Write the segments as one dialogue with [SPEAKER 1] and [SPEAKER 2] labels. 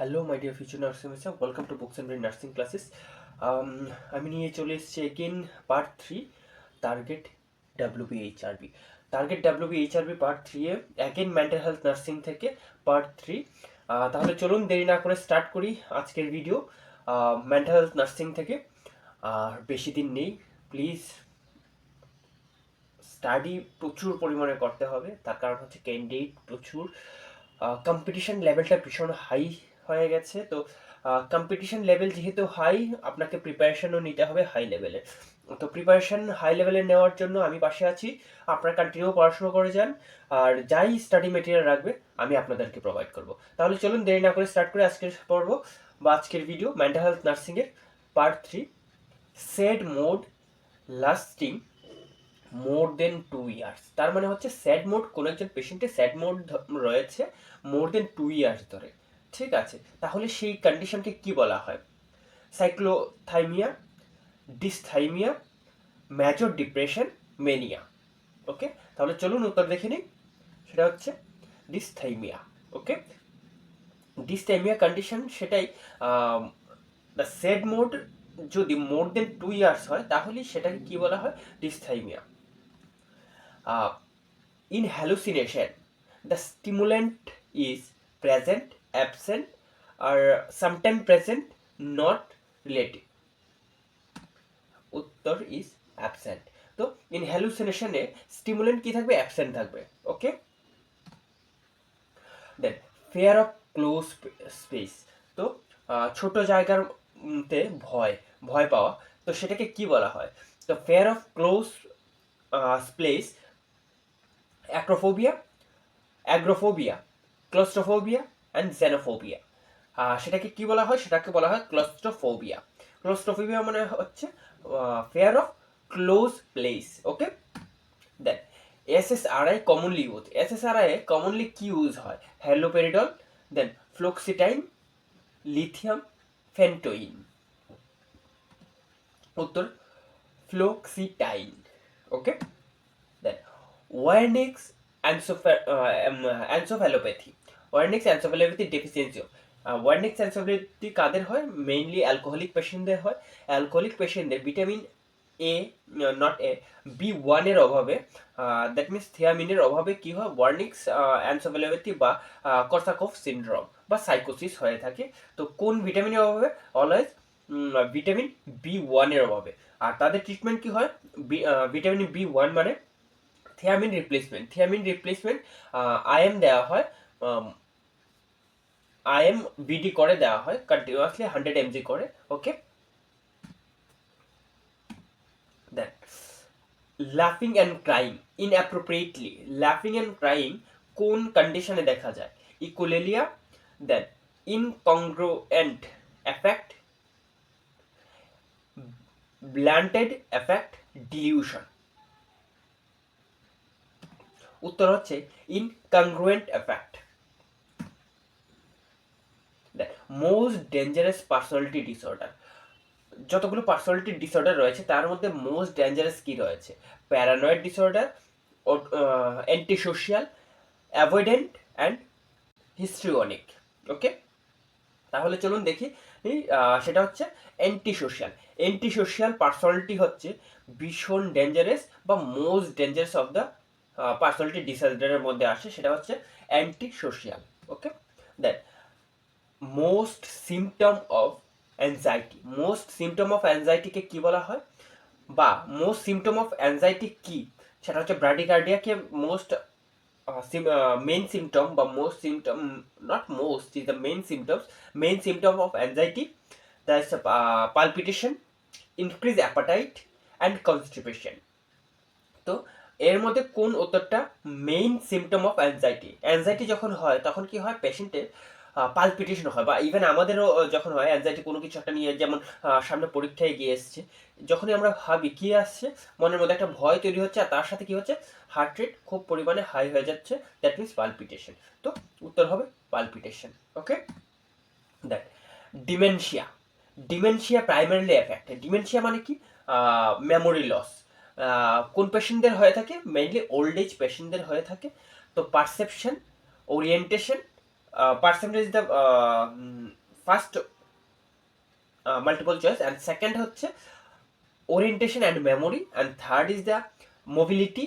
[SPEAKER 1] Hello, my dear future nursing staff. Welcome to Books and Brain Nursing Classes. আমি নিয়ে চলে এসেছি again part 3 target WBHRB। Target WBHRB part 3 এ again mental health nursing থেকে part 3। তাহলে চলুন দেরি না করে স্টার্ট করি আজকের ভিডিও মেন্টাল হেলথ নার্সিং থেকে। আর বেশি দিন নেই, প্লিজ স্টাডি প্রচুর পরিমাণে করতে হবে। তার কারণ হচ্ছে ক্যান্ডিডেট প্রচুর, কম্পিটিশন লেভেলটা ভীষণ হাই হয়ে গেছে। তো কম্পিটিশন লেভেল যেহেতু হাই, আপনাকে প্রিপারেশনও নিতে হবে হাই লেভেলের। তো প্রিপারেশন হাই লেভেলে নেওয়ার জন্য আমি পাশে আছি। আপনারা কন্টিনিউ পড়াশোনা করে যান, আর যাই স্টাডি মেটেরিয়াল রাখবে আমি আপনাদেরকে প্রোভাইড করব। তাহলে চলুন দেরি না করে স্টার্ট করে আজকের পর্ব বা আজকের ভিডিও মেন্টাল হেলথ নার্সিংয়ের part 3 sad mood lasting more than 2 years. তার মানে হচ্ছে স্যাড মোড, কোনো একজন পেশেন্টের স্যাড মোড রয়েছে মোর দেন 2 ইয়ার্স ধরে। ঠিক আছে, তাহলে সেই কন্ডিশনকে কি বলা হয়? Cyclothymia, dysthymia, major depression, mania. Okay, তাহলে চলুন উত্তর দেখে নিই। সেটা হচ্ছে ডিসথাইমিয়া। ওকে, ডিসথাইমিয়া কন্ডিশন সেটাই। দ্য স্যাড মোড যদি মোর দেন 2 ইয়ার্স হয় তাহলে সেটাকে কি বলা হয়? Dysthymia. In hallucination, the stimulant is present, absent, or sometimes present, not related. উত্তর ইজ অ্যাবসেন্ট। তো ইন হ্যালুসিনেশনে স্টিমুলেন্ট কি থাকবে? অ্যাবসেন্ট থাকবে। ওকে, দেন ফেয়ার অফ ক্লোজ স্পেস। তো ছোট জায়গার তে ভয় ভয় পাওয়া, তো সেটাকে কি বলা হয়? তো fear of close space, acrophobia, agoraphobia, claustrophobia and xenophobia. সেটাকে কি বলা হয়? সেটাকে বলা হয় ক্লস্ট্রোফোবিয়া। ক্লস্ট্রোফোবিয়া মানে হচ্ছে fear of close place. Okay, then SSRI commonly use. SSRI commonly কি ইউজ হয়? Haloperidol, then fluoxetine, lithium, phenytoin. উত্তর ফ্লোক্সিটাইন। ওকে, দেন ওয়ার্নিক্স অ্যানসোফ্যালোপ্যাথি। ওয়ার্নিক্স অ্যানসোফ্যালোপ্যাথি ডেফিসিয়েন্সি। ওয়ার্নিক্স অ্যানসোফ্যালোপ্যাথি কাদের হয়? মেইনলি অ্যালকোহলিক পেশেন্টদের হয়। অ্যালকোহলিক পেশেন্টদের vitamin A, not a, B1 এর অভাবে, দ্যাট মিনস থিয়ামিনের অভাবে কি হয়? ওয়ার্নিক্স অ্যানসোফ্যালোপ্যাথি বা কর্সাকফ সিনড্রোম বা সাইকোসিস হয়ে থাকে। তো কোন ভিটামিনের অভাবে? অলওয়েজ ভিটামিন B1 এর অভাবে। আর তাদের ট্রিটমেন্ট কি হয়? ভিটামিন B1 মানে thiamine replacement. Thiamine replacement IM দেওয়া হয়, আইএম বিডি করে দেওয়া হয় কন্টিনিউয়াসলি 100 mg করে। ওকে, দেন লাফিং অ্যান্ড ক্রাইং ইনঅ্যাপ্রোপ্রিয়েটলি। লাফিং অ্যান্ড ক্রাইং কোন কন্ডিশনে দেখা যায়? Echolalia, then incongruent affect, blunted affect, delusion. উত্তর হচ্ছে incongruent affect. Most dangerous personality disorder. যতগুলো পার্সোনালিটি ডিসঅর্ডার রয়েছে তার মধ্যে মোস্ট ডেঞ্জারাস কি রয়েছে? Paranoid disorder, anti social, avoidant and histrionic. Okay, তাহলে চলুন দেখি। সেটা হচ্ছে anti social. Anti social personality হচ্ছে ভীষণ ডেঞ্জারাস বা most dangerous of the personality ডিসঅর্ডারের মধ্যে আসে। সেটা হচ্ছে anti social. Okay, then most symptom of anxiety. Most symptom of অ্যাংজাইটিকে কি বলা হয়? বা মোস্ট সিমটম অফ অ্যাংজাইটি কি? সেটা হচ্ছে ব্র্যাডিকার্ডিয়াকে মোস্ট মেইন সিমটম বা most symptom, not most, is the main symptoms. Main symptom of anxiety, that's palpitation, increase appetite and constipation. তো এর মধ্যে কোন উত্তরটা main symptom of anxiety? Anxiety যখন হয় তখন কি হয়? পেশেন্টের পালপিটেশন হয়, বা ইভেন আমাদেরও যখন হয় অ্যাংজাইটি কোনো কিছু একটা নিয়ে, যেমন সামনে পরীক্ষায় গিয়ে এসছে, যখনই আমরা ভাবি কি আসছে, মনের মধ্যে একটা ভয় তৈরি হচ্ছে, আর তার সাথে কি হচ্ছে? হার্ট রেট খুব পরিমাণে হাই হয়ে যাচ্ছে, দ্যাট মিনস পালপিটেশন। তো উত্তর হবে পালপিটেশন। ওকে, দেখ dementia. Dementia primarily affect. Dementia মানে কি? Memory loss. কোন পেশেন্টদের হয়ে থাকে? মেইনলি ওল্ড এজ পেশেন্টদের হয়ে থাকে। তো perception, orientation, percentage is the first multiple choice, and second হচ্ছে orientation and memory, and third is the mobility,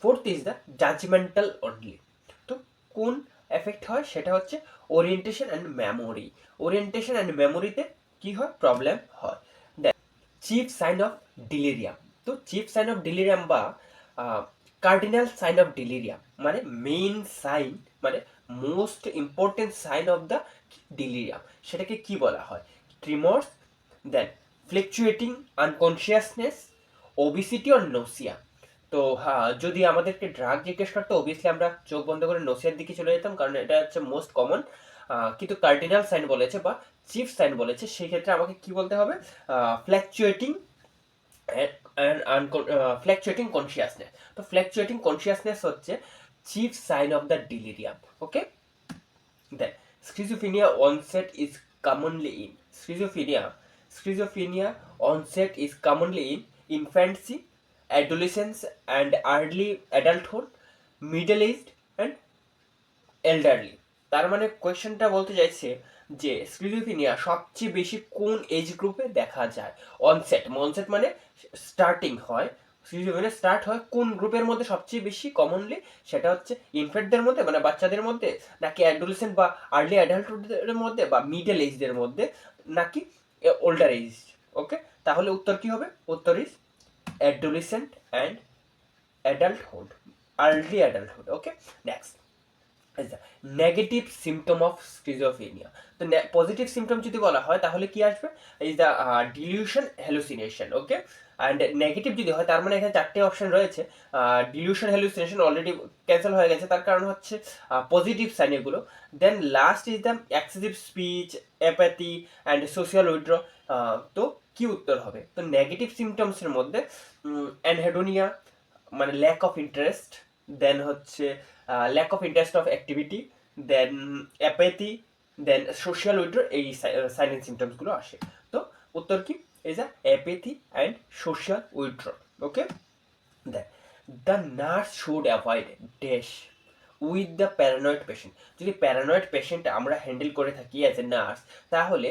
[SPEAKER 1] fourth is the judgmental only. তো কোন এফেক্ট হয় সেটা হচ্ছে orientation and memory. Orientation and মেমোরিতে কি হয়, প্রবলেম হয়। দেখ, চিফ সাইন অফ ডিলিরিয়াম। তো চিফ সাইন অফ ডিলিরিয়াম বা কার্ডিনাল সাইন অফ ডিলিরিয়াম মানে মেইন সাইন, মানে most important sign of the delirium, সেটাকে কি বলা হয়? Tremors, then fluctuating unconsciousness, obesity or nausea. তো হ্যাঁ, যদি আমাদেরকে ড্রাগ জিজ্ঞেস করতো অবভিয়াসলি আমরা চোখ বন্ধ করে নোসিয়ার দিকে চলে যেতাম, কারণ এটা হচ্ছে মোস্ট কমন। কিন্তু কার্ডিনাল সাইন বলেছে বা চিফ সাইন বলেছে, সেই ক্ষেত্রে আমাকে কি বলতে হবে? Fluctuating fluctuating consciousness. তো ফ্ল্যাকচুয়েটিং কনসিয়াসনেস হচ্ছে chief sign of the delirium. Okay, then schizophrenia onset is commonly in schizophrenia onset is commonly in infancy, adolescence and early adulthood, middle aged and elderly। তার মানে কোয়েশ্চেনটা বলতে চাইছে যে schizophrenia সবচেয়ে বেশি কোন এজ গ্রুপে দেখা যায়। অনসেট মানে স্টার্টিং হয়, স্কিজোফ্রেনিয়া স্টার্ট হয় কোন গ্রুপের মধ্যে সবচেয়ে বেশি কমনলি, সেটা হচ্ছে ইনফ্যান্টদের মধ্যে মানে বাচ্চাদের মধ্যে, নাকি অ্যাডোলেসেন্ট বা আর্লি অ্যাডাল্টহুডের মধ্যে, বা মিডল এজদের মধ্যে, নাকি ওল্ডার এজ। ওকে, তাহলে উত্তর কি হবে? উত্তর is adolescent and adulthood, early adulthood. Okay, next negative symptom of schizophrenia. তো পজিটিভ সিমটম যদি বলা হয় তাহলে কি আসবে? Is the dilution, hallucination. Okay, and negative যদি হয় তার মানে এখানে চারটে অপশন রয়েছে। ডিলিউশন, হ্যালুসিনেশন অলরেডি ক্যান্সেল হয়ে গেছে, তার কারণ হচ্ছে পজিটিভ সাইন এগুলো। Then last is the excessive speech, apathy and social withdraw. তো কি উত্তর হবে? তো নেগেটিভ সিমটমসের মধ্যে অ্যানহেডোনিয়া মানে ল্যাক অফ ইন্টারেস্ট, দেন হচ্ছে lack of interest of activity, then apathy, then social withdraw, এই সাইলেন্ট সিমটমসগুলো আসে। তো উত্তর কি? Is a apathy and social withdraw. Okay, then the nurse should avoid dash with the paranoid patient. যদি paranoid patient আমরা handle করে থাকি অ্যাজ এ নার্স, তাহলে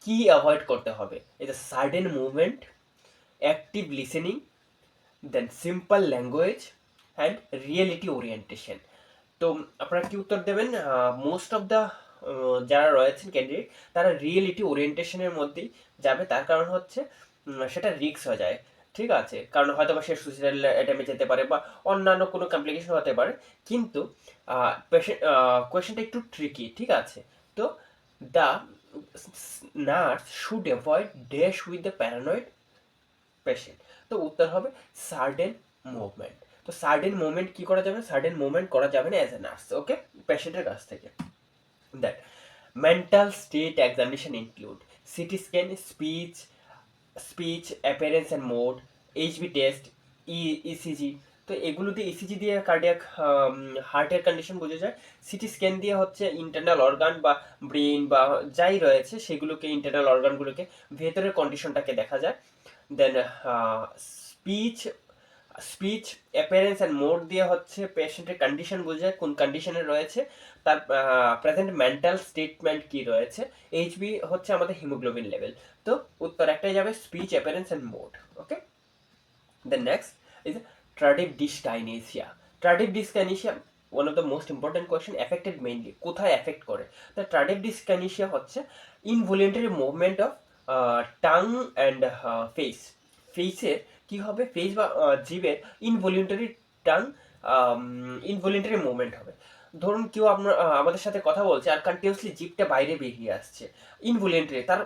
[SPEAKER 1] কি অ্যাভয়েড করতে হবে? Is a sudden movement, active listening, then simple language and reality orientation. তো আপনারা কি উত্তর দেবেন? মোস্ট অফ দ্য যারা রয়েছেন ক্যান্ডিডেট, তারা রিয়েলিটি ওরিয়েন্টেশনের মধ্যেই যাবে। তার কারণ হচ্ছে সেটা রিস্ক হয়ে যায়, ঠিক আছে, কারণ হয়তো বা সে সুইসাইডাল অ্যাটেম্পে যেতে পারে বা অন্যান্য কোনো কমপ্লিকেশন হতে পারে। কিন্তু কোয়েশ্চেনটা একটু ট্রিকি, ঠিক আছে। তো the nurse should avoid dash with the paranoid patient. তো উত্তর হবে সার্ডেন মুভমেন্ট। তো সার্ডেন মুভমেন্ট কি করা যাবে? সার্ডেন মুভমেন্ট করা যাবে না অ্যাজ এ নার্স। ওকে, পেশেন্টের কাছ থেকে। That mental state examination include CT scan, speech appearance and mode, HB test, ECG. তো এগুলোতে ইসিজি দিয়ে কার্ডিয়াক হার্টের কন্ডিশন বোঝা যায়, সিটি স্ক্যান দিয়ে হচ্ছে ইন্টারনাল অর্গান বা ব্রেন বা যাই রয়েছে সেগুলোকে, ইন্টারনাল অর্গানগুলোকে, ভেতরের কন্ডিশনটাকে দেখা যায়। Then speech speech appearance and mood দিয়ে হচ্ছে পেশেন্টের কন্ডিশন বোঝায়, কোন কন্ডিশনে রয়েছে, তার প্রেজেন্ট মেন্টাল স্টেটমেন্ট কি রয়েছে। এইচবি হচ্ছে আমাদের হিমোগ্লোবিন লেভেল। তো উত্তর একটাই যাবে, speech appearance and mode. Okay, then next is tardive dyskinesia. Tardive dyskinesia one of the most important question, affected mainly কোথায় এফেক্ট করে? তো ট্রাডিভ ডিসকাইনেসিয়া হচ্ছে involuntary movement of tongue and face. ফেসের কি হবে? ফেস বা জিভের ইনভলিউন্টারি টাং ইনভলিউন্টারি মুভমেন্ট হবে। ধরুন কেউ আপনার আমাদের সাথে কথা বলছে আর কন্টিনিউসলি জিভটা বাইরে বেরিয়ে আসছে, ইনভলিউন্টারি, তার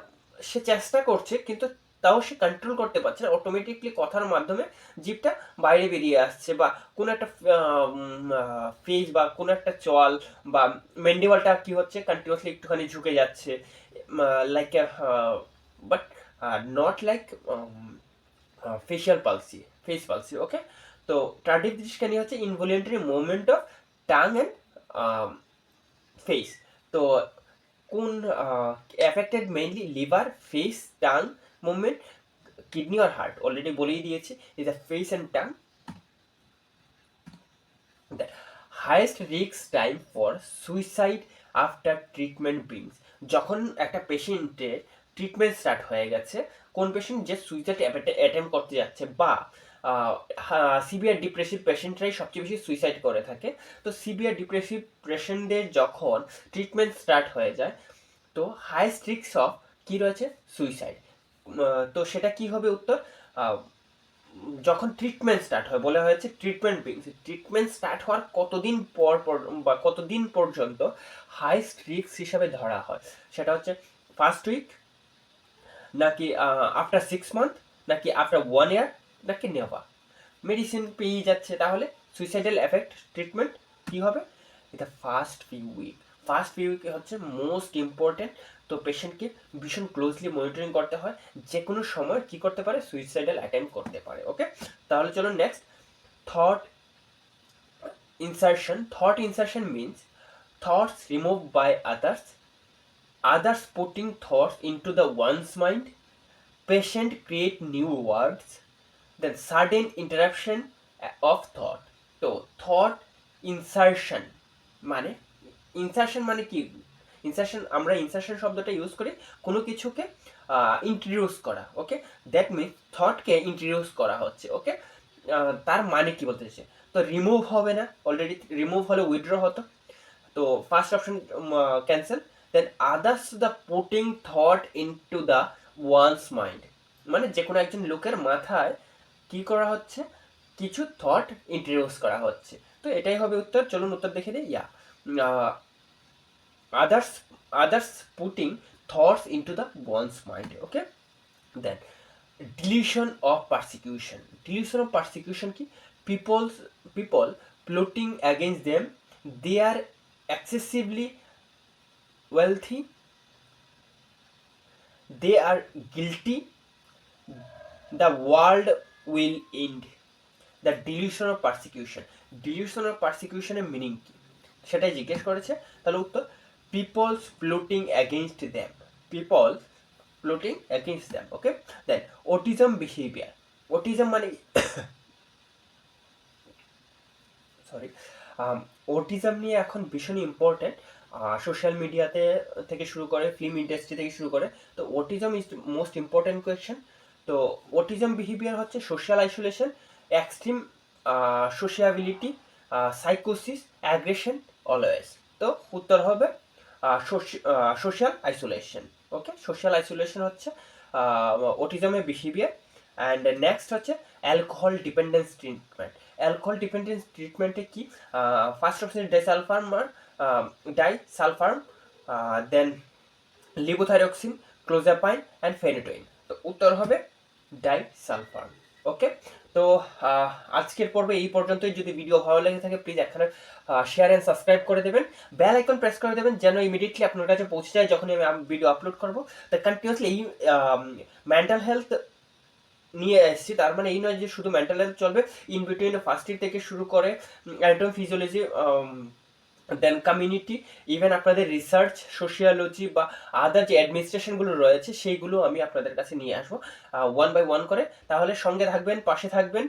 [SPEAKER 1] সে চেষ্টা করছে কিন্তু তাও সে কন্ট্রোল করতে পারছে না, অটোমেটিকলি কথার মাধ্যমে জিভটা বাইরে বেরিয়ে আসছে, বা কোনো একটা ফেস বা কোনো একটা চল বা ম্যান্ডিবলটা কি হচ্ছে, কন্টিনিউসলি একটুখানি ঝুঁকে যাচ্ছে, like but not like facial palsy, face palsy. Okay, তো ট্রাডিভ ডিসকাইনেসিয়া হচ্ছে involuntary movement of tongue and face. তো কোন affected mainly liver, face, tongue movement, kidney আর হার্ট, অলরেডি বলেই দিয়েছি, is the face and tongue. Highest risk time for suicide after treatment begins, যখন একটা পেশেন্টের ট্রিটমেন্ট স্টার্ট হয়ে গেছে, কোন পেশেন্ট যে সুইসাইড অ্যাটেম্প করতে যাচ্ছে বা সিভিয়ার ডিপ্রেসিভ পেশেন্টরাই সবচেয়ে বেশি সুইসাইড করে থাকে, তো সিভিয়ার ডিপ্রেসিভ পেশেন্টদের যখন ট্রিটমেন্ট স্টার্ট হয়ে যায়, তো হাইয়েস্ট রিস্ক অফ কী রয়েছে, সুইসাইড। তো সেটা কি হবে উত্তর, যখন ট্রিটমেন্ট স্টার্ট হয়, বলা হয়েছে ট্রিটমেন্ট বিগিনস, ট্রিটমেন্ট স্টার্ট হওয়ার কতদিন পর বা কতদিন পর্যন্ত হাইস্ট রিস্ক হিসাবে ধরা হয়, সেটা হচ্ছে ফার্স্ট উইক, নাকি আফটার 6 মান্থ, নাকি আফটার 1 ইয়ার, নাকি নেভার। মেডিসিন পেয়ে যাচ্ছে, তাহলে সুইসাইডাল এফেক্ট ট্রিটমেন্ট কী হবে, এটা first few week. First few week হচ্ছে মোস্ট ইম্পর্টেন্ট। তো পেশেন্টকে ভীষণ ক্লোজলি মনিটরিং করতে হয়, যে কোনো সময় কী করতে পারে, সুইসাইডাল অ্যাটেম্প করতে পারে। ওকে, তাহলে চলো next, thought insertion. Thought insertion means thoughts remove by others putting thoughts into the one's mind, patient create new words, then sudden interruption of thought. তো থট ইনসারশন মানে, ইনসারশন মানে কি, insertion, আমরা insertion শব্দটা use করি কোনো কিছুকে introduce করা। ওকে, দ্যাট মিনস থটকে ইন্ট্রোডিউস করা হচ্ছে। ওকে, তার মানে কি বলতে চাইছে, তো রিমুভ হবে না, অলরেডি রিমুভ হলে উইথড্র হতো, তো first option cancel. Then others the putting thought into the one's mind, মানে যে কোনো একজন লোকের মাথায় কি করা হচ্ছে, কিছু থট ইন্ট্রোডিউস করা হচ্ছে। তো এটাই হবে উত্তর। চলুন উত্তর দেখে দিই। others putting thoughts into the one's mind. Okay, then delusion of persecution. Delusion of persecution কি, people plotting against them, they are excessively wealthy, they are guilty, the world will end. The delusion of persecution. Delusion of পারসিকিউশনের meaning কি সেটাই জিজ্ঞেস করেছে, তাহলে উত্তর peoples plotting against them, peoples plotting against them. Okay, then autism behaviour. Autism মানে sorry, autism নিয়ে এখন ভীষণ ইম্পর্টেন্ট, সোশ্যাল মিডিয়াতে থেকে শুরু করে ফিল্ম ইন্ডাস্ট্রি থেকে শুরু করে, তো autism is most important question. তো অটিজম বিহেভিয়ার হচ্ছে সোশ্যাল আইসোলেশন, এক্সট্রিম সোশিয়াবিলিটি, সাইকোসিস, অ্যাগ্রেশন, অলওয়েজ। তো উত্তর হবে social isolation. Okay, social isolation হচ্ছে অটিজমের বিহেভিয়ার। অ্যান্ড নেক্সট হচ্ছে alcohol dependence treatment. Alcohol dependence ট্রিটমেন্টে কি, first option disulfiram, then levothyroxine, clozapine and phenytoin. তো উত্তর হবে ডাইসালফার্ম। ওকে, তো আজকের পর্বে এই পর্যন্তই। যদি ভিডিও ভালো লেগে থাকে প্লিজ এখানে শেয়ার অ্যান্ড সাবস্ক্রাইব করে দেবেন, বেল আইকন প্রেস করে দেবেন যেন ইমিডিয়েটলি আপনার কাছে পৌঁছে যায় যখন আমি ভিডিও আপলোড করবো। তো কন্টিনিউসলি এই মেন্টাল হেলথ নিয়ে এসেছি, তার মানে এই নয় যে শুধু মেন্টাল হেলথ চলবে, ইন বিটুইন ফার্স্ট ইয়ার থেকে শুরু করে অ্যানাটমি, ফিজিওলজি, দেন কমিউনিটি, ইভেন আপনাদের রিসার্চ, সোশিয়োলজি বা আদার যে অ্যাডমিনিস্ট্রেশনগুলো রয়েছে সেইগুলো আমি আপনাদের কাছে নিয়ে আসবো 1 by 1 করে। তাহলে সঙ্গে থাকবেন, পাশে থাকবেন,